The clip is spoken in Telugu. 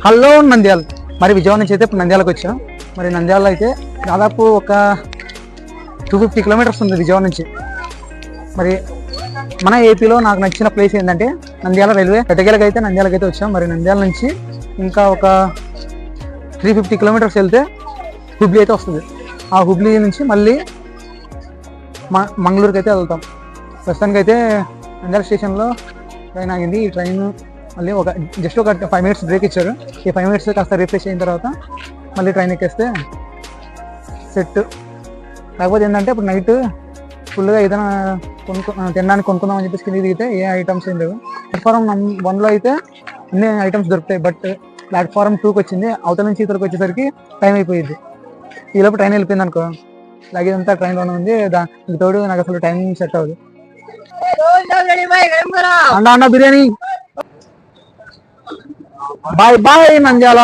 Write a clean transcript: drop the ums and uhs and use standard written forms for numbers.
హలో నంద్యాల. మరి విజయవాడ నుంచి అయితే ఇప్పుడు నంద్యాలకు వచ్చాం. మరి నంద్యాల అయితే దాదాపు ఒక 250 కిలోమీటర్స్ ఉంది విజయవాడ నుంచి. మరి మన ఏపీలో నాకు నచ్చిన ప్లేస్ ఏంటంటే నంద్యాల రైల్వే. ఎటకేలకు అయితే నంద్యాలకు అయితే వచ్చాం. మరి నంద్యాల నుంచి ఇంకా ఒక 350 కిలోమీటర్స్ వెళ్తే హుబ్లీ అయితే వస్తుంది. ఆ హుబ్లీ నుంచి మళ్ళీ మంగళూరుకి అయితే వెళ్తాం. ప్రస్తుతానికి అయితే నంద్యాల స్టేషన్లో ట్రైన్ ఆగింది. ఈ ట్రైన్ మళ్ళీ జస్ట్ ఒక 5 మినిట్స్ బ్రేక్ ఇచ్చారు. ఈ 5 మినిట్స్ కాస్త రిఫ్రెష్ అయిన తర్వాత మళ్ళీ ట్రైన్ ఎక్కేస్తే సెట్. కాకపోతే ఏంటంటే ఇప్పుడు నైట్ ఫుల్గా ఏదైనా తినడానికి కొనుక్కుందాం అని చెప్పేసి కింద దిగితే ఏ ఐటమ్స్ ఏం లేవు. ప్లాట్ఫారం 1లో అయితే అన్ని ఐటమ్స్ దొరుకుతాయి. బట్ ప్లాట్ఫారం 2కి వచ్చింది. అవతల నుంచి ఇతరకు వచ్చేసరికి టైం అయిపోయింది. ఈలోపు ట్రైన్ వెళ్ళిపోయింది అనుకో, లగేజ్ అంతా ట్రైన్లోనే ఉంది. దానికి తోడు నాకు అసలు టైం సెట్ అవ్వదు. అన్నా బిర్యానీ. Bye bye Nandyal.